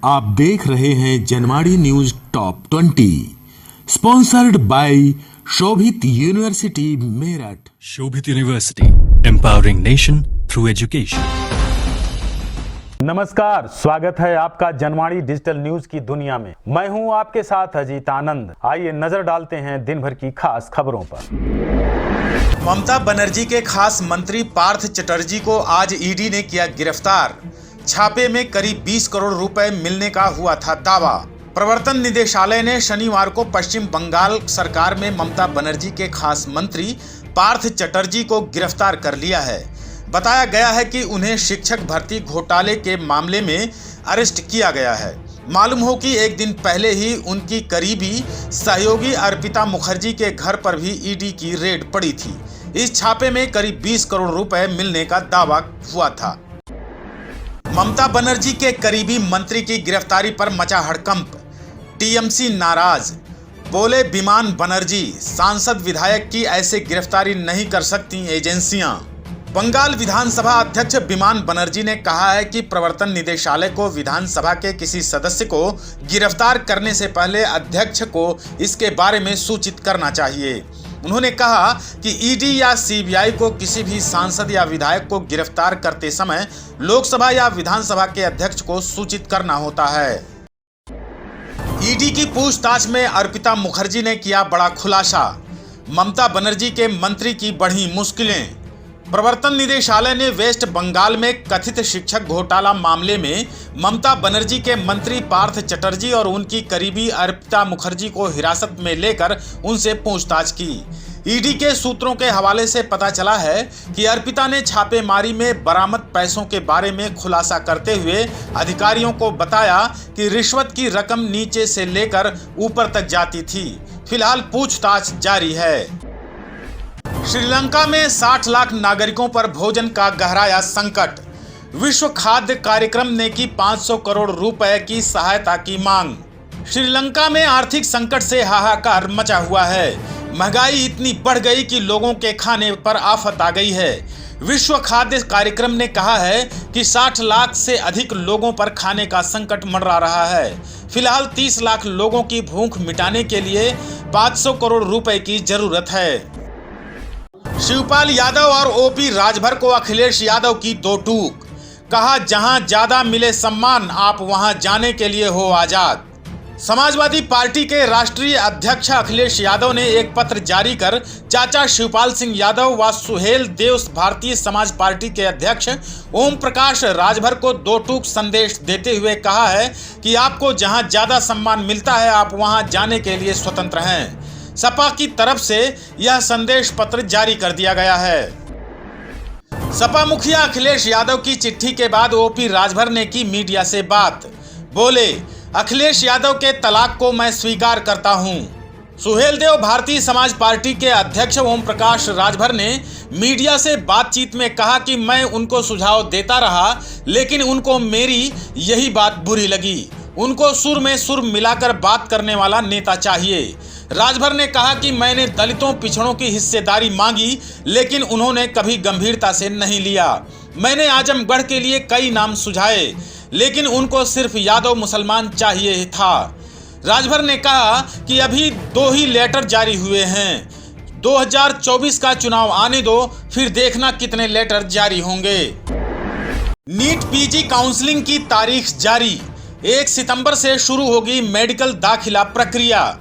आप देख रहे हैं Janwadi news top 20 sponsored by Shobhit University Meerut. Shobhit university, empowering nation through education. नमस्कार, स्वागत है आपका जनवाड़ी डिजिटल न्यूज की दुनिया में। मैं हूं आपके साथ अजीत आनंद। आइए नजर डालते हैं दिन भर की खास खबरों पर। ममता बनर्जी के खास मंत्री पार्थ चटर्जी को आज ईडी ने किया गिरफ्तार। छापे में करीब 20 करोड़ रुपए मिलने का हुआ था दावा। प्रवर्तन निदेशालय ने शनिवार को पश्चिम बंगाल सरकार में ममता बनर्जी के खास मंत्री पार्थ चटर्जी को गिरफ्तार कर लिया है। बताया गया है कि उन्हें शिक्षक भर्ती घोटाले के मामले में अरेस्ट किया गया है। मालूम हो कि एक दिन पहले ही उनकी करीबी सहयोगी अर्पिता मुखर्जी के घर पर भी ईडी की रेड पड़ी थी। इस छापे में करीब 20 करोड़ रुपए मिलने का दावा हुआ था। ममता बनर्जी के करीबी मंत्री की गिरफ्तारी पर मचा हड़कंप। टीएमसी नाराज, बोले विमान बनर्जी, सांसद विधायक की ऐसे गिरफ्तारी नहीं कर सकती एजेंसियां। बंगाल विधानसभा अध्यक्ष विमान बनर्जी ने कहा है कि प्रवर्तन निदेशालय को विधानसभा के किसी सदस्य को गिरफ्तार करने से पहले अध्यक्ष को इसके बारे में सूचित करना चाहिए। उन्होंने कहा कि ईडी या सीबीआई को किसी भी सांसद या विधायक को गिरफ्तार करते समय लोकसभा या विधानसभा के अध्यक्ष को सूचित करना होता है। ईडी की पूछताछ में अर्पिता मुखर्जी ने किया बड़ा खुलासा। ममता बनर्जी के मंत्री की बढ़ी मुश्किलें। प्रवर्तन निदेशालय ने वेस्ट बंगाल में कथित शिक्षक घोटाला मामले में ममता बनर्जी के मंत्री पार्थ चटर्जी और उनकी करीबी अर्पिता मुखर्जी को हिरासत में लेकर उनसे पूछताछ की। ईडी के सूत्रों के हवाले से पता चला है कि अर्पिता ने छापेमारी में बरामद पैसों के बारे में खुलासा करते हुए अधिकारियों को बताया कि रिश्वत की रकम नीचे से लेकर ऊपर तक जाती थी। फिलहाल पूछताछ जारी है। श्रीलंका में 60 लाख नागरिकों पर भोजन का गहराया संकट। विश्व खाद्य कार्यक्रम ने की 500 करोड़ रुपए की सहायता की मांग। श्रीलंका में आर्थिक संकट से हाहाकार मचा हुआ है। महंगाई इतनी बढ़ गई कि लोगों के खाने पर आफत आ गई है। विश्व खाद्य कार्यक्रम ने कहा है कि 60 लाख से अधिक लोगों पर खाने का संकट मंडरा रहा है। फिलहाल 30 लाख लोगों की भूख मिटाने के लिए 500 करोड़ रुपए की जरूरत है। शिवपाल यादव और ओपी राजभर को अखिलेश यादव की दो टूक। कहा, जहां ज्यादा मिले सम्मान आप वहां जाने के लिए हो आजाद। समाजवादी पार्टी के राष्ट्रीय अध्यक्ष अखिलेश यादव ने एक पत्र जारी कर चाचा शिवपाल सिंह यादव व सुहेल देव भारतीय समाज पार्टी के अध्यक्ष ओम प्रकाश राजभर को दो टूक संदेश देते हुए कहा है कि आपको जहां ज्यादा सम्मान मिलता है आप वहां जाने के लिए स्वतंत्र हैं। सपा की तरफ से यह संदेश पत्र जारी कर दिया गया है। सपा मुखिया अखिलेश यादव की चिट्ठी के बाद ओपी राजभर ने की मीडिया से बात। बोले, अखिलेश यादव के तलाक को मैं स्वीकार करता हूं। सुहेल देव भारतीय समाज पार्टी के अध्यक्ष ओम प्रकाश राजभर ने मीडिया से बातचीत में कहा कि मैं उनको सुझाव देता रहा, लेकिन उनको मेरी यही बात बुरी लगी। उनको सुर में सुर मिलाकर बात करने वाला नेता चाहिए। राजभर ने कहा कि मैंने दलितों पिछड़ों की हिस्सेदारी मांगी, लेकिन उन्होंने कभी गंभीरता से नहीं लिया। मैंने आजमगढ़ के लिए कई नाम सुझाए, लेकिन उनको सिर्फ यादव मुसलमान चाहिए था। राजभर ने कहा कि अभी 2 ही लेटर जारी हुए हैं। 2024 का चुनाव आने दो, फिर देखना कितने लेटर जारी होंगे। नीट पीजी काउंसलिंग की तारीख जारी। 1 सितंबर से शुरू होगी मेडिकल दाखिला प्रक्रिया।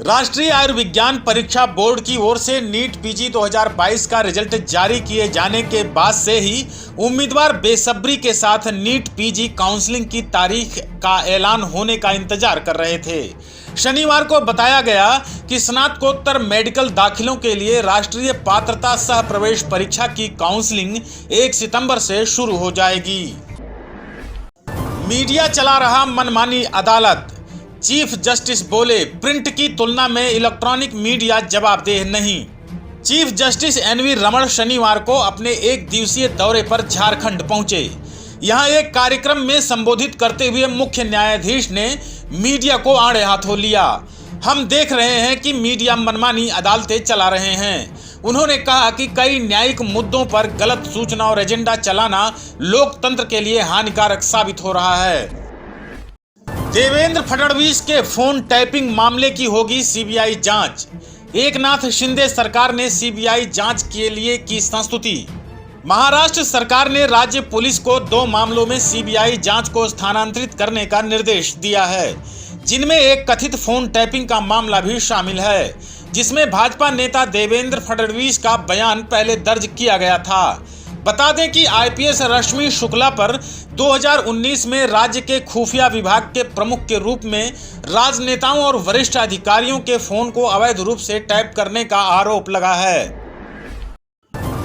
राष्ट्रीय आयुर्विज्ञान परीक्षा बोर्ड की ओर से नीट पीजी 2022 का रिजल्ट जारी किए जाने के बाद से ही उम्मीदवार बेसब्री के साथ नीट पीजी काउंसलिंग की तारीख का ऐलान होने का इंतजार कर रहे थे। शनिवार को बताया गया कि स्नातकोत्तर मेडिकल दाखिलों के लिए राष्ट्रीय पात्रता सह प्रवेश परीक्षा की काउंसलिंग 1 सितंबर से शुरू हो जाएगी। मीडिया चला रहा मनमानी अदालत। चीफ जस्टिस बोले, प्रिंट की तुलना में इलेक्ट्रॉनिक मीडिया जवाबदेह नहीं। चीफ जस्टिस एनवी रमण शनिवार को अपने 1 दिवसीय दौरे पर झारखंड पहुंचे। यहां एक कार्यक्रम में संबोधित करते हुए मुख्य न्यायाधीश ने मीडिया को आड़े हाथों लिया। हम देख रहे हैं कि मीडिया मनमानी अदालतें चला रहे हैं। उन्होंने कहा कि कई न्यायिक मुद्दों पर गलत सूचना और एजेंडा चलाना लोकतंत्र के लिए हानिकारक साबित हो रहा है। देवेंद्र फडणवीस के फोन टैपिंग मामले की होगी सीबीआई जांच। एकनाथ शिंदे सरकार ने सीबीआई जांच के लिए की संस्तुति। महाराष्ट्र सरकार ने राज्य पुलिस को 2 मामलों में सीबीआई जांच को स्थानांतरित करने का निर्देश दिया है, जिनमें एक कथित फोन टैपिंग का मामला भी शामिल है, जिसमें भाजपा नेता देवेंद्र फडणवीस का बयान पहले दर्ज किया गया था। बता दें कि आईपीएस रश्मि शुक्ला पर 2019 में राज्य के खुफिया विभाग के प्रमुख के रूप में राजनेताओं और वरिष्ठ अधिकारियों के फोन को अवैध रूप से टैप करने का आरोप लगा है।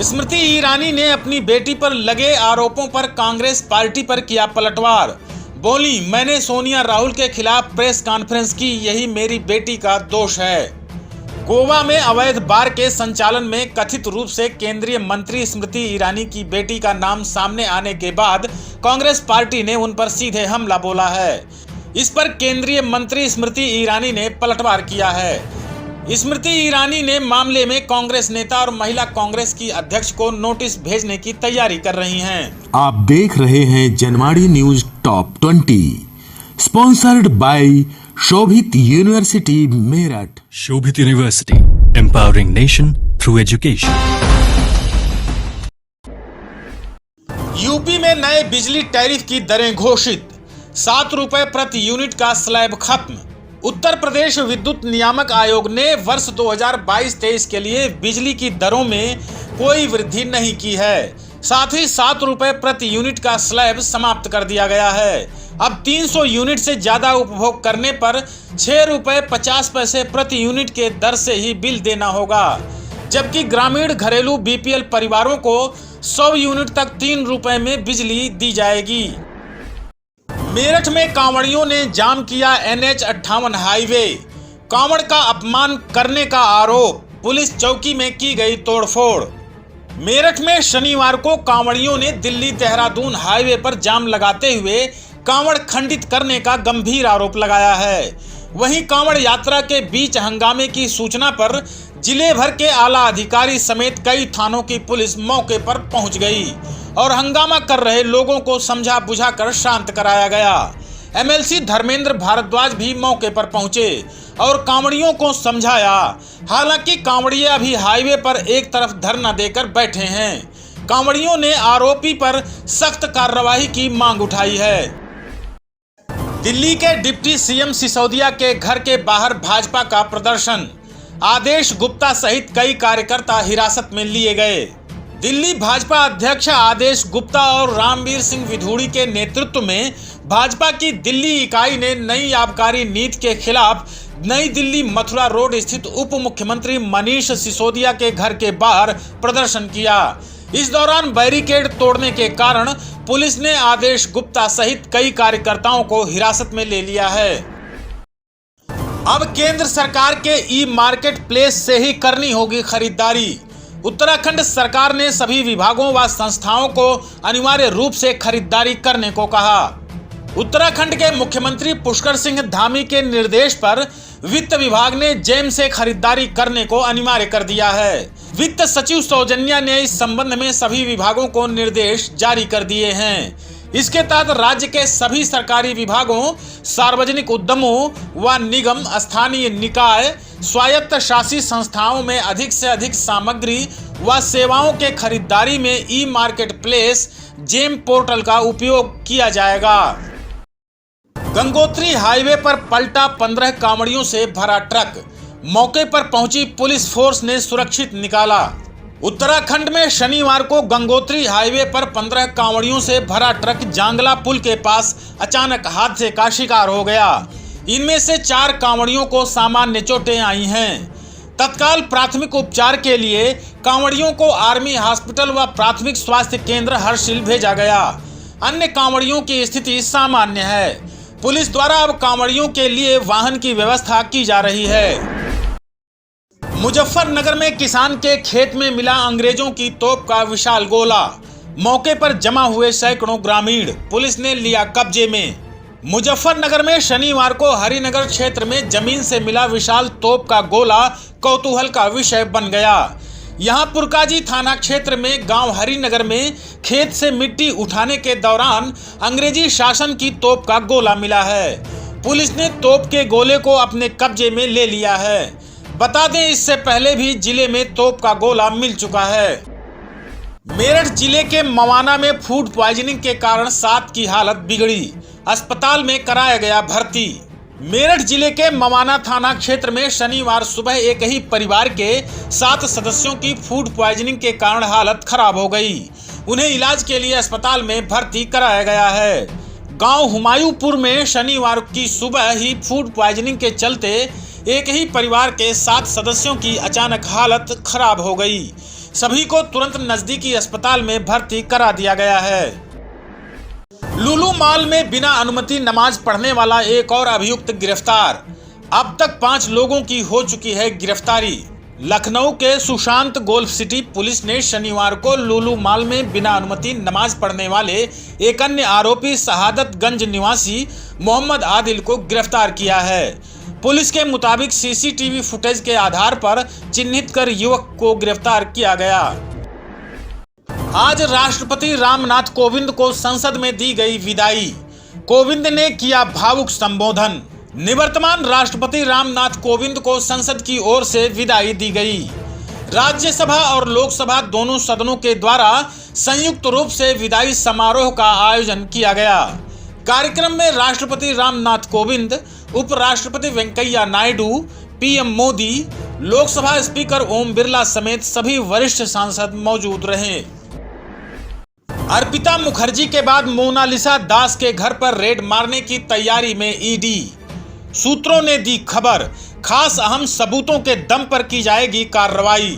स्मृति ईरानी ने अपनी बेटी पर लगे आरोपों पर कांग्रेस पार्टी पर किया पलटवार। बोली, मैंने सोनिया राहुल के खिलाफ प्रेस कॉन्फ्रेंस की, यही मेरी बेटी का दोष है। गोवा में अवैध बार के संचालन में कथित रूप से केंद्रीय मंत्री स्मृति ईरानी की बेटी का नाम सामने आने के बाद कांग्रेस पार्टी ने उन पर सीधे हमला बोला है। इस पर केंद्रीय मंत्री स्मृति ईरानी ने पलटवार किया है। स्मृति ईरानी ने मामले में कांग्रेस नेता और महिला कांग्रेस की अध्यक्ष को नोटिस भेजने की तैयारी कर रही हैं। आप देख रहे हैं जनमाड़ी news top 20, sponsored by Shobhit University Meerut. Shobhit University, empowering nation through education. UP में नए बिजली टैरिफ की दरें घोषित। 7 रुपए प्रति यूनिट का स्लैब खत्म। उत्तर प्रदेश विद्युत नियामक आयोग ने वर्ष 2022-23 के लिए बिजली की दरों में कोई वृद्धि नहीं की है। साथ ही 7 रुपए प्रति यूनिट का स्लैब समाप्त कर दिया गया है। अब 300 यूनिट से ज्यादा उपभोग करने पर 6 रुपए 50 पैसे प्रति यूनिट के दर से ही बिल देना होगा, जबकि ग्रामीण घरेलू बीपीएल परिवारों को 100 यूनिट तक 3 रुपए में बिजली दी जाएगी। मेरठ में कांवड़ियों ने जाम किया NH-58 हाईवे। कांवड़ का अपमान करने का आरोप, पुलिस चौकी में की गई तोड़फोड़। मेरठ में शनिवार को कांवड़ियों ने दिल्ली देहरादून हाईवे पर जाम लगाते हुए कांवड़ खंडित करने का गंभीर आरोप लगाया है। वहीं कांवड़ यात्रा के बीच हंगामे की सूचना पर जिले भर के आला अधिकारी समेत कई थानों की पुलिस मौके पर पहुंच गई और हंगामा कर रहे लोगों को समझा बुझाकर शांत कराया गया। एमएलसी धर्मेंद्र भारद्वाज भी मौके पर पहुंचे और कांवड़ियों को समझाया। हालांकि कांवड़िये अभी हाईवे पर एक तरफ धरना देकर बैठे हैं। कांवड़ियों ने आरोपी पर सख्त कार्रवाई की मांग उठाई है। दिल्ली के डिप्टी सीएम सिसोदिया के घर के बाहर भाजपा का प्रदर्शन। आदेश गुप्ता सहित कई कार्यकर्ता हिरासत में लिए गए। दिल्ली भाजपा अध्यक्ष आदेश गुप्ता और रामवीर सिंह विधूड़ी के नेतृत्व में भाजपा की दिल्ली इकाई ने नई आबकारी नीति के खिलाफ नई दिल्ली मथुरा रोड स्थित उप मुख्यमंत्री मनीष सिसोदिया के घर के बाहर प्रदर्शन किया। इस दौरान बैरिकेड तोड़ने के कारण पुलिस ने आदेश गुप्ता सहित कई कार्यकर्ताओं को हिरासत में ले लिया है। अब केंद्र सरकार के ई मार्केट प्लेस से ही करनी होगी खरीदारी। उत्तराखंड सरकार ने सभी विभागों व संस्थाओं को अनिवार्य रूप से खरीदारी करने को कहा। उत्तराखंड के मुख्यमंत्री पुष्कर सिंह धामी के निर्देश पर वित्त विभाग ने जेम से खरीदारी करने को अनिवार्य कर दिया है। वित्त सचिव सौजन्या ने इस संबंध में सभी विभागों को निर्देश जारी कर दिए हैं। इसके तहत राज्य के सभी सरकारी विभागों, सार्वजनिक उद्यमों व निगम, स्थानीय निकाय, स्वायत्त शासी संस्थाओं में अधिक से अधिक सामग्री व सेवाओं के खरीदारी में ई मार्केट प्लेस जेम पोर्टल का उपयोग किया जाएगा। गंगोत्री हाईवे पर पलटा 15 कांवड़ियों से भरा ट्रक। मौके पर पहुंची पुलिस फोर्स ने सुरक्षित निकाला। उत्तराखंड में शनिवार को गंगोत्री हाईवे पर 15 कांवड़ियों से भरा ट्रक जांगला पुल के पास अचानक हादसे का शिकार हो गया। इनमें से 4 कांवड़ियों को सामान्य चोटें आई हैं। तत्काल प्राथमिक उपचार के लिए कांवड़ियों को आर्मी हॉस्पिटल व प्राथमिक स्वास्थ्य केंद्र हर्षिल भेजा गया। अन्य कांवड़ियों की स्थिति सामान्य है। पुलिस द्वारा अब कांवड़ियों के लिए वाहन की व्यवस्था की जा रही है। मुजफ्फरनगर में किसान के खेत में मिला अंग्रेजों की तोप का विशाल गोला। मौके पर जमा हुए सैकड़ों ग्रामीण, पुलिस ने लिया कब्जे में। मुजफ्फरनगर में शनिवार को हरिनगर क्षेत्र में जमीन से मिला विशाल तोप का गोला कौतूहल का विषय बन गया। यहां पुरकाजी थाना क्षेत्र में गांव हरिनगर में खेत से मिट्टी उठाने के दौरान अंग्रेजी शासन की तोप का गोला मिला है। पुलिस ने तोप के गोले को अपने कब्जे में ले लिया है। बता दें, इससे पहले भी जिले में तोप का गोला मिल चुका है। मेरठ जिले के मवाना में फूड प्वाइजनिंग के कारण 7 की हालत बिगड़ी, अस्पताल में कराया गया भर्ती। मेरठ जिले के मवाना थाना क्षेत्र में शनिवार सुबह एक ही परिवार के 7 सदस्यों की फूड प्वाइजनिंग के कारण हालत खराब हो गई। उन्हें इलाज के लिए अस्पताल में भर्ती कराया गया है। गांव हुमायूंपुर में शनिवार की सुबह ही फूड प्वाइजनिंग के चलते एक ही परिवार के 7 सदस्यों की अचानक हालत खराब हो गई। सभी को तुरंत नजदीकी अस्पताल में भर्ती करा दिया गया है। लुलु मॉल में बिना अनुमति नमाज पढ़ने वाला एक और अभियुक्त गिरफ्तार। अब तक 5 लोगों की हो चुकी है गिरफ्तारी। लखनऊ के सुशांत गोल्फ सिटी पुलिस ने शनिवार को लुलु मॉल में बिना अनुमति नमाज पढ़ने वाले एक अन्य आरोपी शहादतगंज निवासी मोहम्मद आदिल को गिरफ्तार किया है। पुलिस के मुताबिक सीसीटीवी फुटेज के आधार पर चिन्हित कर युवक को गिरफ्तार किया गया। आज राष्ट्रपति रामनाथ कोविंद को संसद में दी गई विदाई। कोविंद ने किया भावुक संबोधन। निवर्तमान राष्ट्रपति रामनाथ कोविंद को संसद की ओर से विदाई दी गई। राज्यसभा और लोकसभा दोनों सदनों के द्वारा संयुक्त रूप से विदाई समारोह का आयोजन किया गया। कार्यक्रम में राष्ट्रपति रामनाथ कोविंद, उपराष्ट्रपति वेंकैया नायडू, पीएम मोदी, लोकसभा स्पीकर ओम बिरला समेत सभी वरिष्ठ सांसद मौजूद रहे। अर्पिता मुखर्जी के बाद मोनालिसा दास के घर पर रेड मारने की तैयारी में ईडी। सूत्रों ने दी खबर, खास अहम सबूतों के दम पर की जाएगी कार्रवाई।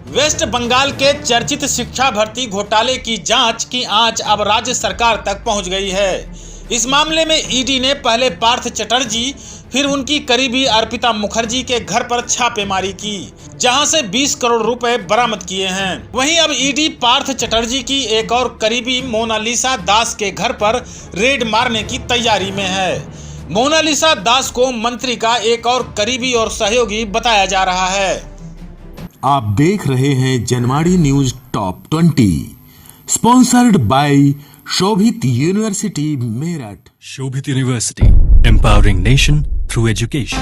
वेस्ट बंगाल के चर्चित शिक्षा भर्ती घोटाले की जांच की आंच अब राज्य सरकार तक पहुंच गई है। इस मामले में ईडी ने पहले पार्थ चटर्जी, फिर उनकी करीबी अर्पिता मुखर्जी के घर पर छापेमारी की, जहां से 20 करोड़ रुपए बरामद किए हैं। वहीं अब ईडी पार्थ चटर्जी की एक और करीबी मोनालिसा दास के घर पर रेड मारने की तैयारी में है। मोनालिसा दास को मंत्री का एक और करीबी और सहयोगी बताया जा रहा है। आप देख रहे हैं Janwadi news top 20, sponsored by Shobhit University Meerut. Shobhit University, empowering nation through education.